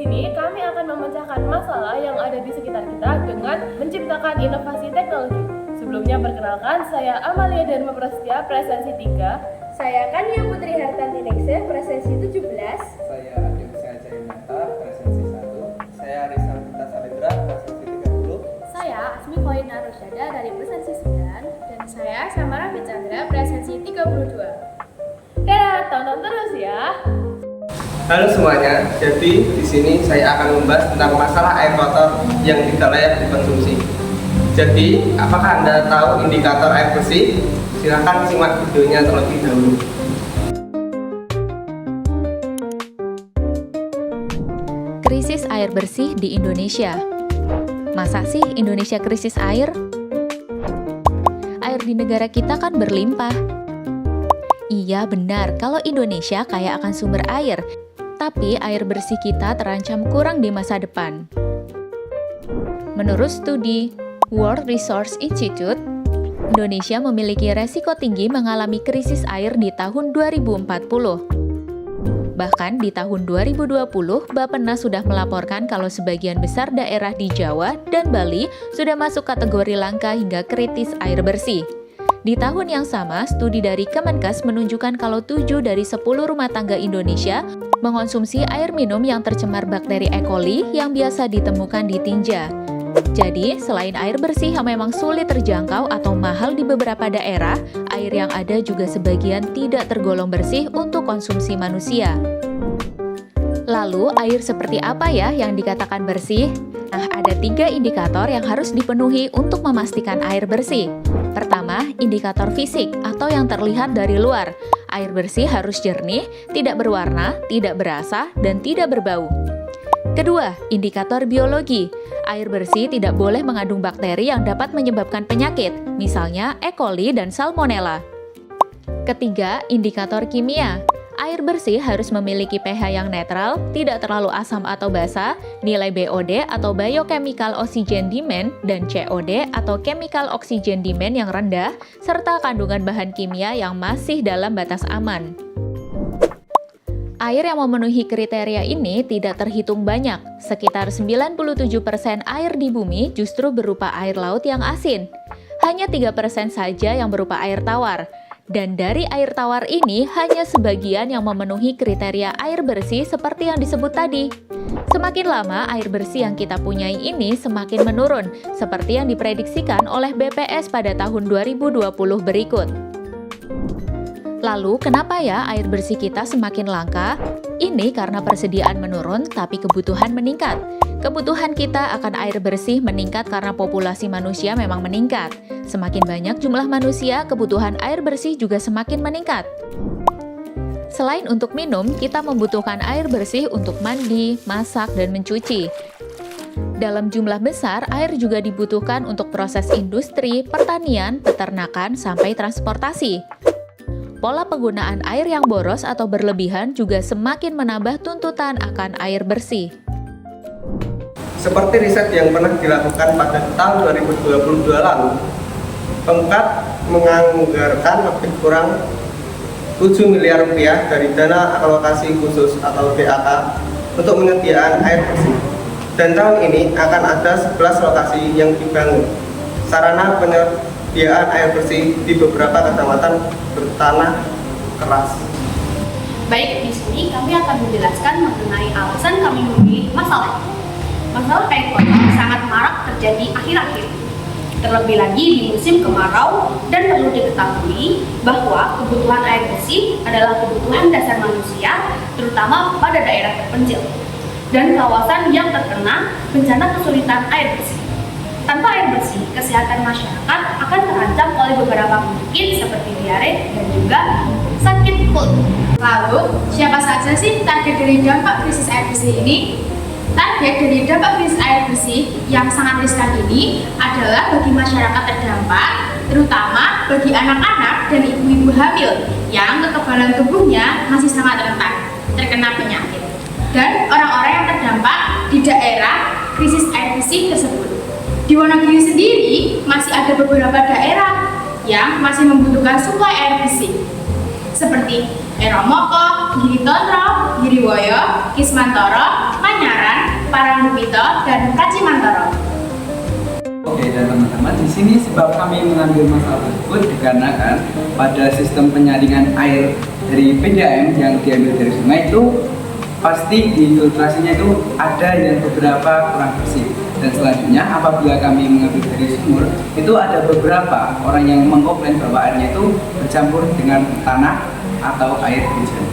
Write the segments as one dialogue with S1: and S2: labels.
S1: sini kami akan memecahkan masalah yang ada di sekitar kita dengan menciptakan inovasi teknologi. Sebelumnya perkenalkan, saya Amalia Dharma Prasetya, presensi 3.
S2: Saya Kania Putri Hartanti Nekse, presensi 17.
S3: Saya Adil Jayamata, presensi 1. Saya Rizal Gita Salendra, presensi 30.
S4: Saya Asmi Khoina Rosyada dari presensi 9. Dan saya Samara Bicandra, presensi 32.
S1: Tonton terus ya.
S3: Halo semuanya, jadi di sini saya akan membahas tentang masalah air kotor yang tidak layak dikonsumsi. Jadi, apakah Anda tahu indikator air bersih? Silakan simak videonya terlebih dahulu.
S5: Krisis air bersih di Indonesia. Masa sih Indonesia krisis air? Air di negara kita kan berlimpah. Iya benar, kalau Indonesia kaya akan sumber air, tapi air bersih kita terancam kurang di masa depan. Menurut studi World Resource Institute, Indonesia memiliki resiko tinggi mengalami krisis air di tahun 2040. Bahkan di tahun 2020, Bappenas sudah melaporkan kalau sebagian besar daerah di Jawa dan Bali sudah masuk kategori langka hingga kritis air bersih. Di tahun yang sama, studi dari Kemenkes menunjukkan kalau 7 dari 10 rumah tangga Indonesia mengonsumsi air minum yang tercemar bakteri E. coli yang biasa ditemukan di tinja. Jadi, selain air bersih yang memang sulit terjangkau atau mahal di beberapa daerah, air yang ada juga sebagian tidak tergolong bersih untuk konsumsi manusia. Lalu, air seperti apa ya yang dikatakan bersih? Nah, ada 3 indikator yang harus dipenuhi untuk memastikan air bersih. Pertama, indikator fisik atau yang terlihat dari luar. Air bersih harus jernih, tidak berwarna, tidak berasa, dan tidak berbau. Kedua, indikator biologi. Air bersih tidak boleh mengandung bakteri yang dapat menyebabkan penyakit, misalnya E. coli dan Salmonella. Ketiga, indikator kimia. Air bersih harus memiliki pH yang netral, tidak terlalu asam atau basa, nilai BOD atau Biochemical Oxygen Demand dan COD atau Chemical Oxygen Demand yang rendah, serta kandungan bahan kimia yang masih dalam batas aman. Air yang memenuhi kriteria ini tidak terhitung banyak, sekitar 97% air di bumi justru berupa air laut yang asin. Hanya 3% saja yang berupa air tawar. Dan dari air tawar ini hanya sebagian yang memenuhi kriteria air bersih seperti yang disebut tadi. Semakin lama air bersih yang kita punyai ini semakin menurun, seperti yang diprediksikan oleh BPS pada tahun 2020 berikut. Lalu kenapa ya air bersih kita semakin langka? Ini karena persediaan menurun tapi kebutuhan meningkat. Kebutuhan kita akan air bersih meningkat karena populasi manusia memang meningkat. Semakin banyak jumlah manusia, kebutuhan air bersih juga semakin meningkat. Selain untuk minum, kita membutuhkan air bersih untuk mandi, masak, dan mencuci. Dalam jumlah besar, air juga dibutuhkan untuk proses industri, pertanian, peternakan, sampai transportasi. Pola penggunaan air yang boros atau berlebihan juga semakin menambah tuntutan akan air bersih.
S3: Seperti riset yang pernah dilakukan pada tahun 2022 lalu, Pemkab menganggarkan lebih kurang 7 miliar rupiah dari dana alokasi khusus atau DAK untuk penyediaan air bersih. Dan tahun ini akan ada 11 lokasi yang dibangun. Sarana penyediaan air bersih di beberapa kecamatan bertanah keras.
S4: Baik, di sini kami akan menjelaskan mengenai alasan kami memilih masalah ini. Masalah air kotor sangat marak terjadi akhir-akhir. Terlebih lagi di musim kemarau, dan perlu diketahui bahwa kebutuhan air bersih adalah kebutuhan dasar manusia, terutama pada daerah terpencil dan kawasan yang terkena bencana kesulitan air bersih. Tanpa air bersih, kesehatan masyarakat akan terancam oleh beberapa penyakit seperti diare dan juga sakit mulut.
S2: Lalu, siapa saja sih target dari dampak krisis air bersih ini? Target dari dampak krisis air bersih yang sangat riskan ini adalah bagi masyarakat terdampak, terutama bagi anak-anak dan ibu-ibu hamil yang kekebalan tubuhnya masih sangat rentan terkena penyakit, dan orang-orang yang terdampak di daerah krisis air bersih tersebut. Di Wonogiri sendiri masih ada beberapa daerah yang masih membutuhkan suplai air bersih, seperti Eromoko, Giri Tondro, Giriwoyo, Kismantoro, Panyaran, Karangdupito, dan Kacimantoro.
S6: Oke, dan teman-teman, di sini sebab kami mengambil masalah tersebut dikarenakan pada sistem penyaringan air dari PDAM yang diambil dari sungai itu pasti di filtrasinya itu ada yang beberapa kurang bersih. Dan selanjutnya apabila kami mengambil dari sumur itu ada beberapa orang yang mengkomplain bahwa airnya itu bercampur dengan tanah atau air hujan.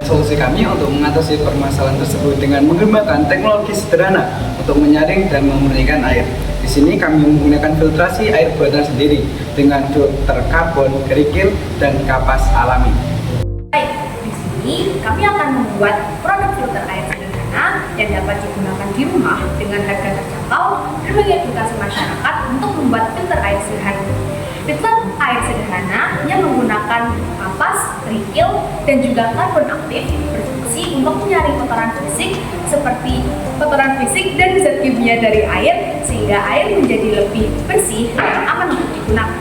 S6: Solusi kami untuk mengatasi permasalahan tersebut dengan menggunakan teknologi sederhana untuk menyaring dan memurnikan air. Di sini kami menggunakan filtrasi air buatan sendiri dengan filter karbon, kerikil, dan kapas alami.
S4: Baik, di sini kami akan membuat produk filter air sederhana yang dapat digunakan di rumah dengan harga terjangkau dan mengedukasi masyarakat untuk membuat filter air sederhana. Filter air sederhana yang menggunakan kapas, kerikil, dan juga karbon aktif berfungsi untuk menyaring kotoran fisik seperti kotoran fisik dan zat kimia dari air sehingga air menjadi lebih bersih dan aman untuk digunakan.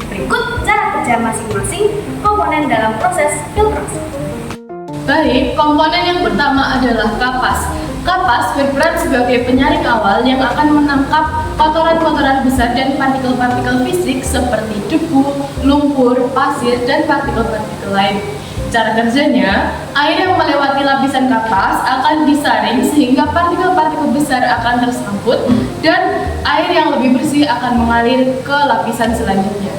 S4: Berikut cara kerja masing-masing komponen dalam proses filtrasi.
S1: Baik, komponen yang pertama adalah kapas. Kapas berperan sebagai penyaring awal yang akan menangkap kotoran-kotoran besar dan partikel-partikel fisik seperti debu, lumpur, pasir, dan partikel-partikel lain. Cara kerjanya, air yang melewati lapisan kapas akan disaring sehingga partikel-partikel besar akan tersangkut dan air yang lebih bersih akan mengalir ke lapisan selanjutnya.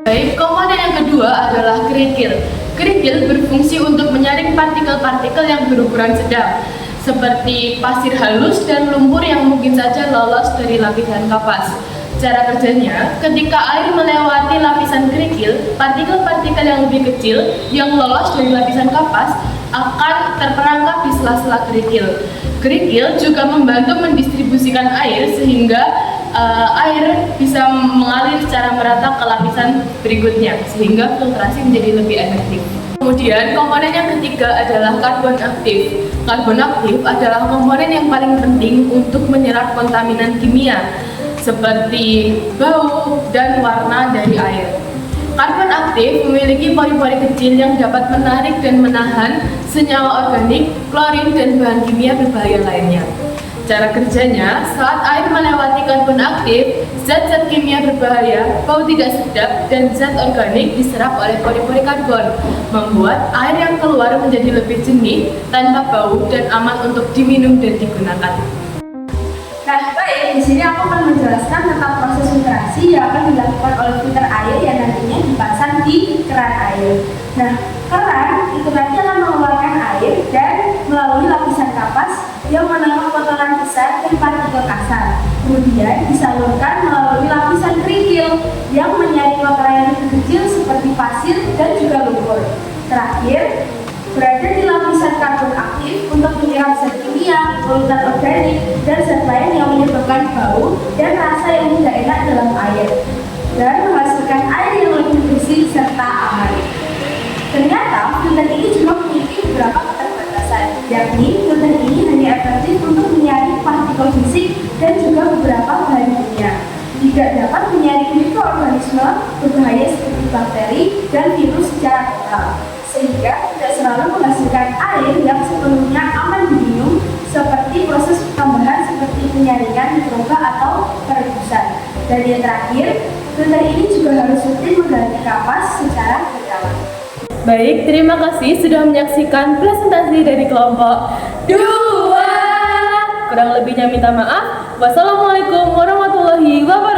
S1: Baik, komponen yang kedua adalah kerikil. Kerikil berfungsi untuk menyaring partikel-partikel yang berukuran sedang, seperti pasir halus dan lumpur yang mungkin saja lolos dari lapisan kapas. Cara kerjanya, ketika air melewati lapisan kerikil, partikel-partikel yang lebih kecil yang lolos dari lapisan kapas akan terperangkap di sela-sela kerikil. Kerikil juga membantu mendistribusikan air sehingga air bisa mengalir secara merata ke lapisan berikutnya sehingga filtrasi menjadi lebih efektif. Kemudian komponen yang ketiga adalah karbon aktif. Karbon aktif adalah komponen yang paling penting untuk menyerap kontaminan kimia seperti bau dan warna dari air. Karbon aktif memiliki pori-pori kecil yang dapat menarik dan menahan senyawa organik, klorin, dan bahan kimia berbahaya lainnya. Cara kerjanya, saat air melewati karbon aktif, zat-zat kimia berbahaya, bau tidak sedap, dan zat organik diserap oleh pori-pori karbon, membuat air yang keluar menjadi lebih jernih, tanpa bau, dan aman untuk diminum dan digunakan.
S2: Nah, baik, di sini aku akan menjelaskan tentang proses filtrasi yang akan dilakukan oleh filter air yang nantinya dipasang di keran air. Nah, keran itu nanti akan mengeluarkan air dan melalui lapisan kapas yang menangkap kotoran besar dan partikel kasar. Kemudian disalurkan melalui lapisan kerikil yang menyaring kotoran yang kecil seperti pasir dan juga lumpur. Terakhir, berada di lapisan karbon aktif untuk menyerap zat kimia, polutan organik, dan zat lain yang menyebabkan bau dan rasa yang tidak enak dalam air, dan menghasilkan air yang lebih bersih serta aman. Ternyata filter ini juga memiliki beberapa keterbatasan, yakni filter ini hanya efektif untuk menyaring partikel fisik dan juga beberapa bahan kimia. Tidak dapat menyaring mikroorganisme berbahaya seperti bakteri dan virus secara total, sehingga tidak selalu menghasilkan air yang sepenuhnya aman diminum seperti proses tambahan seperti penyaringan mikroba atau perebusan. Dan yang terakhir, filter ini juga harus rutin mengganti kapas secara berkala.
S1: Baik, terima kasih sudah menyaksikan presentasi dari kelompok 2. Kurang lebihnya minta maaf. Wassalamualaikum warahmatullahi wabarakatuh.